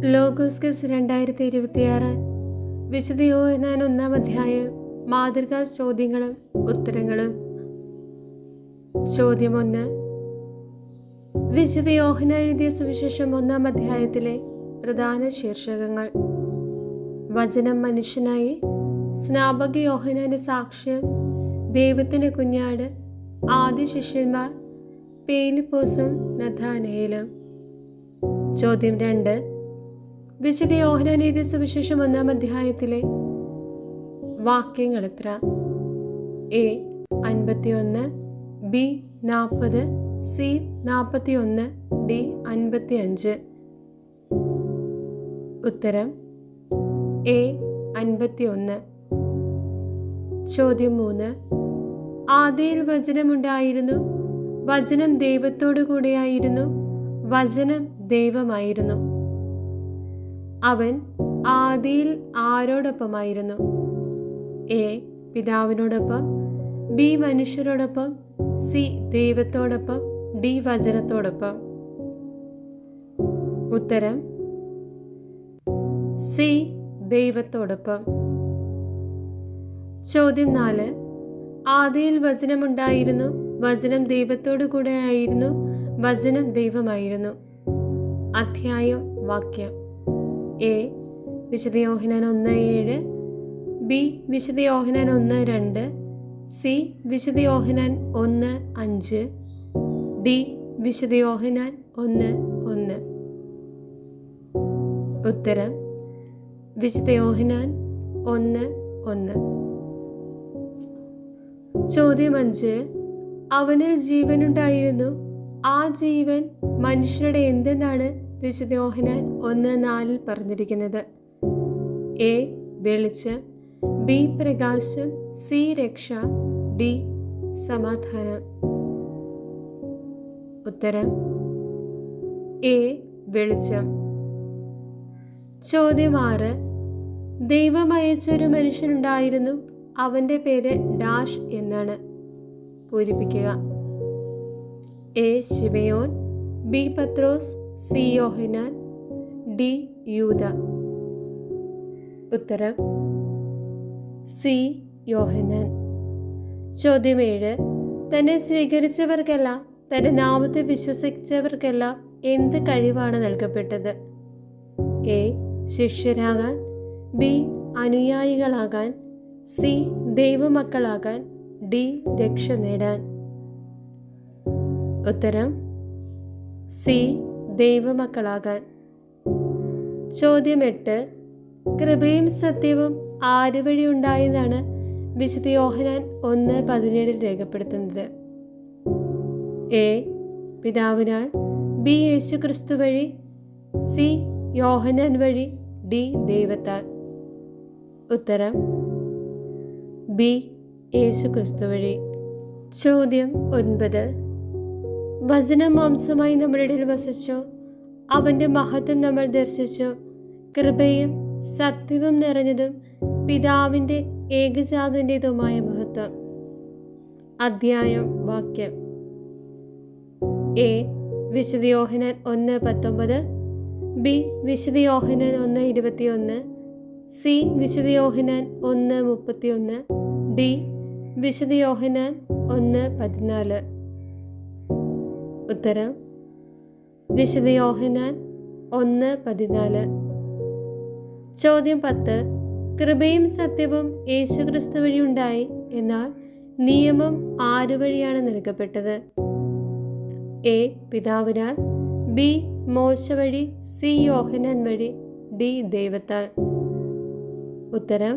Logos quiz 2026 വിശുദ്ധ യോഹന്നാൻ 1-ാം അധ്യായം മാതൃകാ ചോദ്യങ്ങളും ഉത്തരങ്ങളും. ചോദ്യം 1. വിശുദ്ധ യോഹന്നാൻ എഴുതിയ സുവിശേഷം 1-ാം അധ്യായത്തിലെ പ്രധാന ശീർഷകങ്ങൾ. വചനം മനുഷ്യനായി, സ്നാപക യോഹന്നാന്റെ സാക്ഷ്യം, ദൈവത്തിന്റെ കുഞ്ഞാട്, ആദ്യ ശിഷ്യന്മാർ, ഫിലിപ്പോസും നഥാനയേലും. ചോദ്യം 2. വിശുദ്ധ യോഹന്നാൻ എഴുതിയ സുവിശേഷം 1-ാം അധ്യായത്തിലെ വാക്യങ്ങൾ എത്ര? A 51, B 40, C 41, D 55. ഉത്തരം എ 51. ചോദ്യം 3. ആദിയിൽ വചനമുണ്ടായിരുന്നു, വചനം ദൈവത്തോടു കൂടെയായിരുന്നു, വചനം ദൈവമായിരുന്നു. അവൻ ആദിയിൽ ആരോടൊപ്പമായിരുന്നു? എ പിതാവിനോടൊപ്പം, ബി മനുഷ്യരോടൊപ്പം, സി ദൈവത്തോടൊപ്പം, ഡി വചനത്തോടൊപ്പം. ഉത്തരം സി ദൈവത്തോടൊപ്പം. ചോദ്യം 4. ആദിയിൽ വചനമുണ്ടായിരുന്നു, വചനം ദൈവത്തോടു കൂടെ ആയിരുന്നു, വചനം ദൈവമായിരുന്നു. അധ്യായം, വാക്യം. എ വിശുദ്ധ യോഹന്നാൻ 1:7, ബി വിശുദ്ധ യോഹന്നാൻ 1:2, സി വിശുദ്ധ യോഹന്നാൻ 1:5, ഡി വിശുദ്ധ യോഹന്നാൻ 1:1. ഉത്തരം വിശുദ്ധ യോഹന്നാൻ 1:1. ചോദ്യം 5. അവനിൽ ജീവനുണ്ടായിരുന്നു, ആ ജീവൻ മനുഷ്യരുടെ എന്തെന്നാണ് വിശുദ്ധ യോഹന്നാൻ 1:4 പറഞ്ഞിരിക്കുന്നത്? എ വെളിച്ചം, ബി പ്രകാശം, സി രക്ഷ, ഡി സമാധാനം. ഉത്തരം എ വെളിച്ചം. ചോദ്യം 6. ദൈവം അയച്ചൊരു മനുഷ്യനുണ്ടായിരുന്നു, അവന്റെ പേര് ഡാഷ് എന്നാണ്. പൂരിപ്പിക്കുക. A Shimayon, B Pathros, C Yohannan, D Yuda. ഉത്തരം സി യോഹന്നാൻ. ചോദ്യം 7. തന്നെ സ്വീകരിച്ചവർക്കെല്ലാം, തന്റെ നാമത്തെ വിശ്വസിച്ചവർക്കെല്ലാം എന്ത് കഴിവാണ് നൽകപ്പെട്ടത്? എ ശിഷ്യരാകാൻ, ബി അനുയായികളാകാൻ, സി ദൈവമക്കളാകാൻ, ഡി രക്ഷ നേടാൻ. ഉത്തരം സി ദൈവമക്കളാകാൻ. ചോദ്യം 8. കൃപയും സത്യവും ആര് വഴി ഉണ്ടായെന്നാണ് വിശുദ്ധ യോഹന്നാൻ 1:17 രേഖപ്പെടുത്തുന്നത്? എ പിതാവിനാൽ, ബി യേശുക്രിസ്തു വഴി, സി യോഹന്നാൻ വഴി, ഡി ദൈവത്താൽ. ഉത്തരം ബി യേശുക്രിസ്തു വഴി. ചോദ്യം 9. വചനം മാംസമായി നമ്മുടെ ഇടയിൽ വസിച്ചു, അവന്റെ മഹത്വം നമ്മൾ ദർശിച്ചു, കൃപയും സത്യവും നിറഞ്ഞതും പിതാവിന്റെ ഏകജാതന്റേതുമായ മഹത്വം. അധ്യായം, വാക്യം. എ വിശുദ്ധ യോഹന്നാൻ 1:19, ബി വിശുദ്ധ യോഹന്നാൻ 1:21, സി വിശുദ്ധ യോഹന്നാൻ 1:31, ഡി വിശുദ്ധ യോഹന്നാൻ 1:14. ഉത്തരം വിശുദ്ധ യോഹന്നാൻ 1:14. ചോദ്യം 10. കൃപയും സത്യവും യേശുക്രിസ്തു വഴി ഉണ്ടായി, എന്നാൽ നിയമം ആരു വഴിയാണ് നൽകപ്പെട്ടത്? എ പിതാവിനാൽ, ബി മോശ വഴി, സി യോഹന്നാൻ വഴി, ഡി ദൈവത്താൽ. ഉത്തരം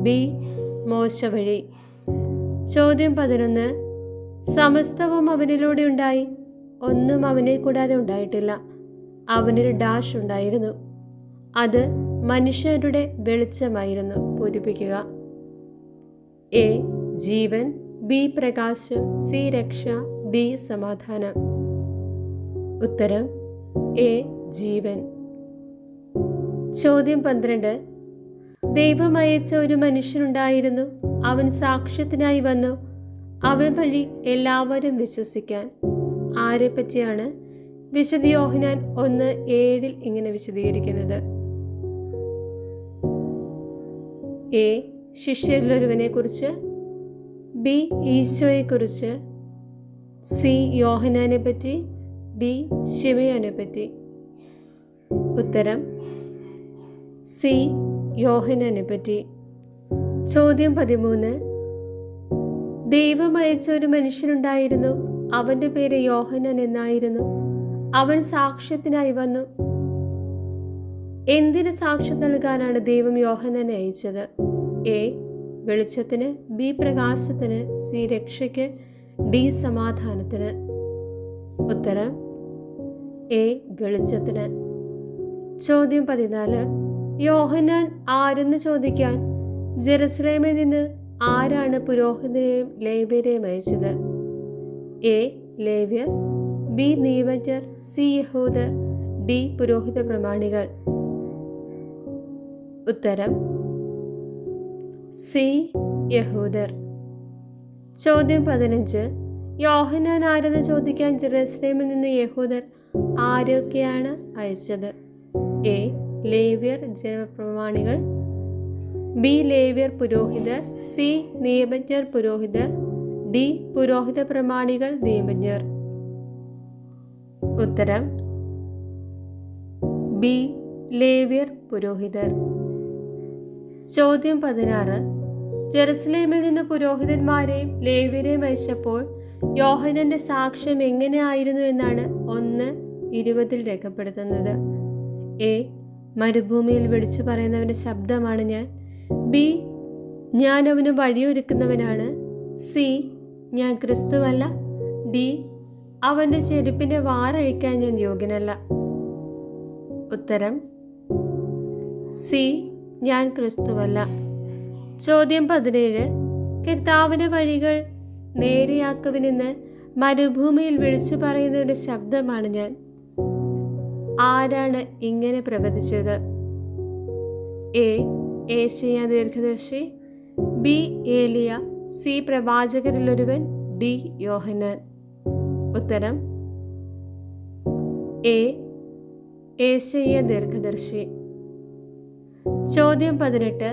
ബി മോശ വഴി. ചോദ്യം 11. സമസ്തവും അവനിലൂടെ ഉണ്ടായി, ഒന്നും അവനെ കൂടാതെ ഉണ്ടായിട്ടില്ല. അവനിൽ ഡാഷ് ഉണ്ടായിരുന്നു, അത് മനുഷ്യരുടെ വെളിച്ചമായിരുന്നു. പൂരിപ്പിക്കുക. എ ജീവൻ, ബി പ്രകാശം, സി രക്ഷ, ഡി സമാധാനം. ഉത്തരം എ ജീവൻ. ചോദ്യം 12. ദൈവം അയച്ച ഒരു മനുഷ്യനുണ്ടായിരുന്നു, അവൻ സാക്ഷ്യത്തിനായി വന്നു, അവൻ വഴി എല്ലാവരും വിശ്വസിക്കാൻ. ആരെ പറ്റിയാണ് വിശുദ്ധ യോഹന്നാൻ 1:7 ഇങ്ങനെ വിശദീകരിക്കുന്നത്: എ. ശിഷ്യരിലൊരുവനെ കുറിച്ച്, ബി. ഈശോയെ കുറിച്ച്, സി. യോഹന്നാനെ പറ്റി, ഡി. ശിമയോനെ പറ്റി. ഉത്തരം സി. യോഹന്നാനെ പറ്റി. ചോദ്യം 13. ദൈവം അയച്ച ഒരു മനുഷ്യനുണ്ടായിരുന്നു. അവന്റെ പേര് യോഹന്നാൻ എന്നായിരുന്നു. അവൻ സാക്ഷ്യത്തിനായി വന്നു. എന്തിന് സാക്ഷ്യം നൽകാനാണ് ദൈവം യോഹന്നാനെ അയച്ചത്? എ. വെളിച്ചത്തിന്, ബി. പ്രകാശത്തിന്, സി. രക്ഷയ്ക്ക്, ഡി. സമാധാനത്തിന്. ഉത്തരം എ. വെളിച്ചത്തിന്. ചോദ്യം 14. യോഹന്നാൻ ആരെന്ന് ചോദിക്കാൻ ജെറുസലേമിൽ നിന്ന് ആരാണ് പുരോഹിതരെയും ലേവ്യരെയും അയച്ചത്? എ. ലേവ്യർ, ബി. നിയമജ്ഞർ, സി. യഹൂദർ, ഡി. പുരോഹിത പ്രമാണികൾ. ഉത്തരം സി. യഹൂദർ. ചോദ്യം 15. യോഹന്നാൻ ആരെന്ന് ചോദിക്കാൻ ജെറുസലേമിൽ നിന്ന് യഹൂദർ ആരൊക്കെയാണ് അയച്ചത്? എ. ലേവ്യർ ജനപ്രമാണികൾ, ബി. ലേവ്യർ പുരോഹിതർ, സി. നിയമജ്ഞർ പുരോഹിതർ, ഡി. പുരോഹിത പ്രമാണികൾ നിയമജ്ഞർ. ഉത്തരം ബി. ലേവ്യർ പുരോഹിതർ. ചോദ്യം 16. ജെറുസലേമിൽ നിന്ന് പുരോഹിതന്മാരെയും ലേവ്യരെയും അയച്ചപ്പോൾ യോഹന്നാന്റെ സാക്ഷ്യം എങ്ങനെയായിരുന്നു എന്നാണ് 1:20 രേഖപ്പെടുത്തുന്നത്? എ. മരുഭൂമിയിൽ വിളിച്ചു പറയുന്നവന്റെ ശബ്ദമാണ് ഞാൻ. ബി. ഞാൻ അവന് വഴിയൊരുക്കുന്നവനാണ്. സി. ഞാൻ ക്രിസ്തുവല്ല. ഡി. അവന്റെ ചെരുപ്പിന്റെ വാറഴിക്കാൻ ഞാൻ യോഗ്യനല്ല. ഉത്തരം സി. ഞാൻ ക്രിസ്തുവല്ല. ചോദ്യം 17. കർത്താവിന്റെ വഴികൾ നേരെയാക്കുവിനെന്ന് മരുഭൂമിയിൽ വിളിച്ചു പറയുന്നവരുടെ ശബ്ദമാണ് ഞാൻ. ആരാണ് ഇങ്ങനെ പ്രവചിച്ചത്? എ. ഏശയ്യാ ദീർഘദർശി, ബി. ഏലിയ, സി. പ്രവാചകരിലൊരുവൻ, ഡി. യോഹന്നാൻ. ഉത്തരം എ. ഏശയ്യാ ദീർഘദർശി. ചോദ്യം 18.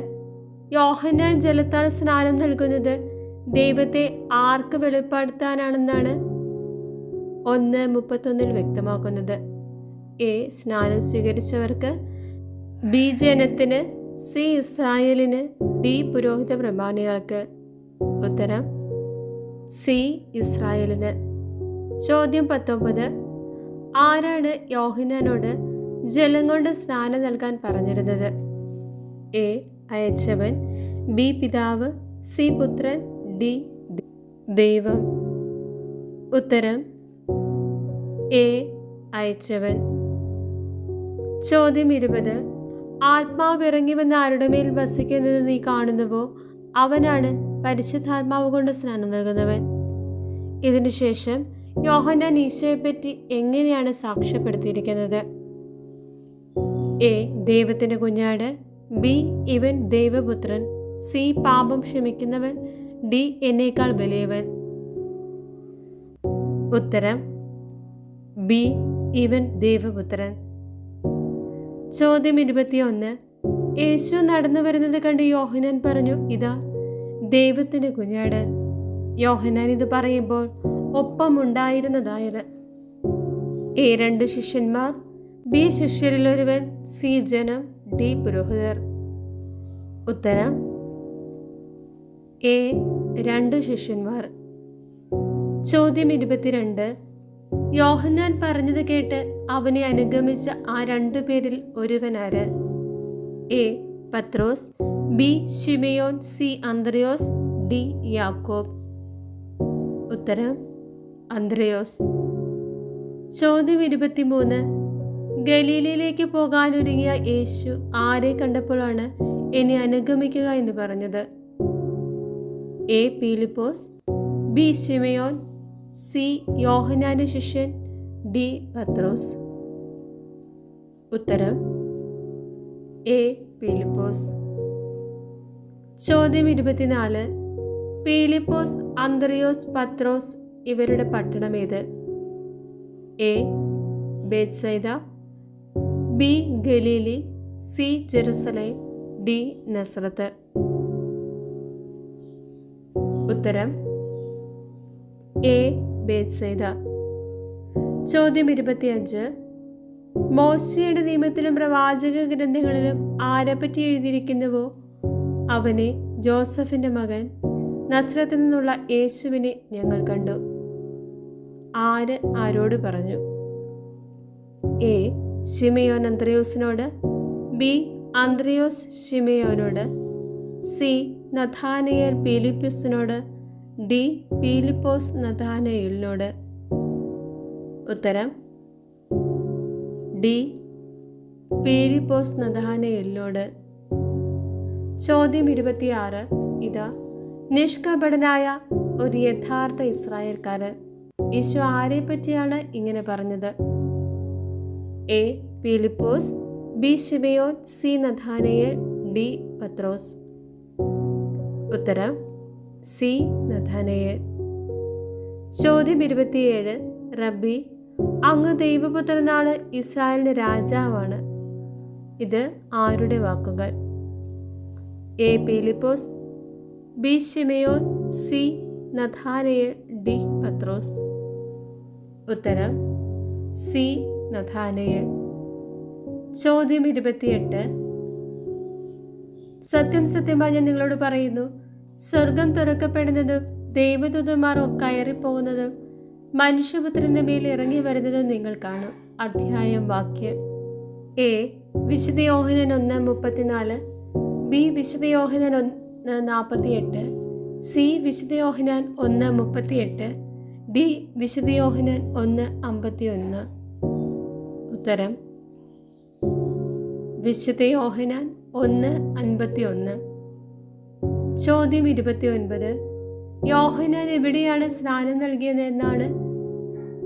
യോഹന്നാൻ ജലത്താൽ സ്നാനം നൽകുന്നത് ദൈവത്തെ ആർക്ക് വെളിപ്പെടുത്താനാണെന്നാണ് 1:31 വ്യക്തമാക്കുന്നത്? എ. സ്നാനം സ്വീകരിച്ചവർക്ക്, ബി. ജനത്തിന്, സി. ഇസ്രായേലിന്, ഡി. പുരോഹിത പ്രമാണികൾക്ക്. ഉത്തരം സി. ഇസ്രായേലിന്. ചോദ്യം 19. ആരാണ് യോഹന്നാനോട് ജലം കൊണ്ട് സ്നാനം നൽകാൻ പറഞ്ഞിരുന്നത്? എ. അയച്ചവൻ, ബി. പിതാവ്, സി. പുത്രൻ, ഡി. ദൈവം. ഉത്തരം എ. അയച്ചവൻ. ചോദ്യം 20. ആത്മാവ് ഇറങ്ങി വന്ന് ആരുടെ മേൽ വസിക്കുന്നത് നീ കാണുന്നുവോ അവനാണ് പരിശുദ്ധാത്മാവ് കൊണ്ട് സ്നാനം നൽകുന്നവൻ. ഇതിനുശേഷം യോഹന്നാൻ ഈശോയെപ്പറ്റി എങ്ങനെയാണ് സാക്ഷ്യപ്പെടുത്തിയിരിക്കുന്നത്? എ. ദൈവത്തിന്റെ കുഞ്ഞാട്, ബി. ഇവൻ ദൈവപുത്രൻ, സി. പാപം ക്ഷമിക്കുന്നവൻ, ഡി. എന്നേക്കാൾ വലിയവൻ. ഉത്തരം ബി. ഇവൻ ദൈവപുത്രൻ. ചോദ്യം 21. യേശു നടന്നു വരുന്നത് കണ്ട് യോഹന്നാൻ പറഞ്ഞു, ഇതാ ദൈവത്തിന്റെ കുഞ്ഞാട്. യോഹന്നാൻ ഇത് പറയുമ്പോൾ ഒപ്പമുണ്ടായിരുന്നതായത്? എ. 2 ശിഷ്യന്മാർ, ബി. ശിഷ്യരിലൊരുവൻ, സി. ജനം, ഡി. പുരോഹിതർ. ഉത്തരം എ. 2 ശിഷ്യന്മാർ. ചോദ്യം 22. യോഹന്നാൻ പറഞ്ഞത് കേട്ട് അവനെ അനുഗമിച്ച ആ 2 പേരിൽ ഒരുവനാര്? A. Pathros, B. Shimayon, C. Anthrayos, D. Yakob. ഉത്തരം അന്ത്രയോസ്. ചോദ്യം 23. ഗലീലയിലേക്ക് പോകാനൊരുങ്ങിയ യേശു ആരെ കണ്ടപ്പോഴാണ് എന്നെ അനുഗമിക്കുക എന്ന് പറഞ്ഞത്? A. Peelipose, B. Shimayon, C. യോഹന്നാന്റെ ശിഷ്യൻ, ഡി. പത്രോസ്. ഉത്തരം എ. പീലിപ്പോസ്. ചോദ്യം 24. പീലിപ്പോസ്, അന്ത്രയോസ്, പത്രോസ് ഇവരുടെ പട്ടണം ഏത്? A. Bethsaida, B Galilee, C Jerusalem, D Nasrath. ഉത്തരം എ ബേത്സൈദ. ചോദ്യം 25. മോശയുടെ നിയമത്തിലും പ്രവാചക ഗ്രന്ഥങ്ങളിലും ആരെപ്പറ്റി എഴുതിയിരിക്കുന്നുവോ അവനെ, ജോസഫിന്റെ മകൻ, നസ്രത്തിൽ നിന്നുള്ള യേശുവിനെ ഞങ്ങൾ കണ്ടു. ആര് ആരോട് പറഞ്ഞു? എ ശിമയോൻ അന്ത്രയോസിനോട്, ബി അന്ത്രയോസ് ശിമയോനോട്, സി നഥാനയേൽ പീലിപ്പോസിനോട്, ഡി പീലിപ്പോസ് നഥാനയേലിനോട്. ഉത്തരം ഡി പീലിപ്പോസ് നഥാനയേലിനോട്. ചോദ്യം 26. ഇതാ നിഷ്കപടനായ ഒരു യഥാർത്ഥ ഇസ്രായേൽക്കാരൻ. ഈശോ ആരെ പറ്റിയാണ് ഇങ്ങനെ പറഞ്ഞത്? A Peelipose, B Shimayon, C നഥാനയേൽ, D പത്രോസ്. ഉത്തരം സി നഥാനയേൽ. ചോദ്യം 27. റബ്ബി, അങ്ങ് ദൈവപുത്രനാണ്, ഇസ്രായേലിന്റെ രാജാവാണ്. ഇത് ആരുടെ വാക്കുകൾ? A Peelipose, B Shimayon, C നഥാനയേൽ, D പത്രോസ്. ഉത്തരം സി നഥാനയേൽ. ചോദ്യം 28. സത്യം സത്യമായി ഞാൻ നിങ്ങളോട് പറയുന്നു, സ്വർഗം തുറക്കപ്പെടുന്നതും ദൈവദൂതന്മാർ കയറിപ്പോകുന്നതും മനുഷ്യപുത്രന്റെ മേൽ ഇറങ്ങി വരുന്നതും നിങ്ങൾ കാണും. അധ്യായം വാക്യം. എ വിശുദ്ധ യോഹന്നാൻ 1:34, ബി വിശുദ്ധ യോഹന്നാൻ 1:48, സി വിശുദ്ധ യോഹന്നാൻ 1:38, ഡി വിശുദ്ധ യോഹന്നാൻ 1:51. ഉത്തരം വിശുദ്ധ യോഹന്നാൻ 1:51. ചോദ്യം 29. യോഹന്നാൻ എവിടെയാണ് സ്നാനം നൽകിയത് എന്നാണ്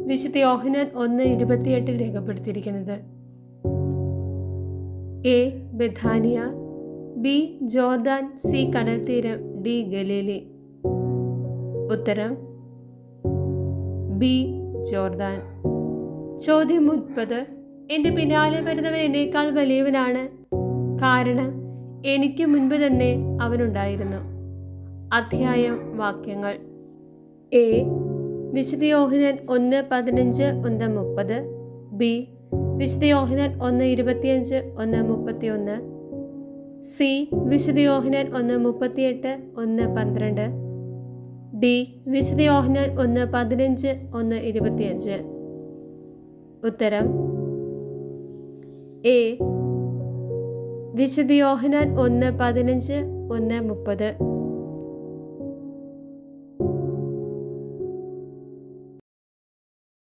വിശുദ്ധ യോഹന്നാൻ 1:28 രേഖപ്പെടുത്തിയിരിക്കുന്നത്? A Bethania, B Jordan, C കടൽ തീരം, ഡി ഗലീലി. ഉത്തരം ബി ജോർദാൻ. ചോദ്യം 30. എൻ്റെ പിന്നാലെ വരുന്നവൻ എന്നേക്കാൾ വലിയവനാണ്, കാരണം എനിക്ക് മുൻപ് തന്നെ അവനുണ്ടായിരുന്നു. അധ്യായം വാക്യങ്ങൾ. എ വിശുദ്ധ യോഹന്നാൻ 1:15, 1:30, ബി വിശുദ്ധ യോഹന്നാൻ 1:25, 1:31, സി വിശുദ്ധ യോഹന്നാൻ 1:38, 1:12, ഡി വിശുദ്ധ യോഹന്നാൻ 1:15, 1:25. ഉത്തരം എ വിശുദ്ധ യോഹന്നാൻ 1:15, 1:30.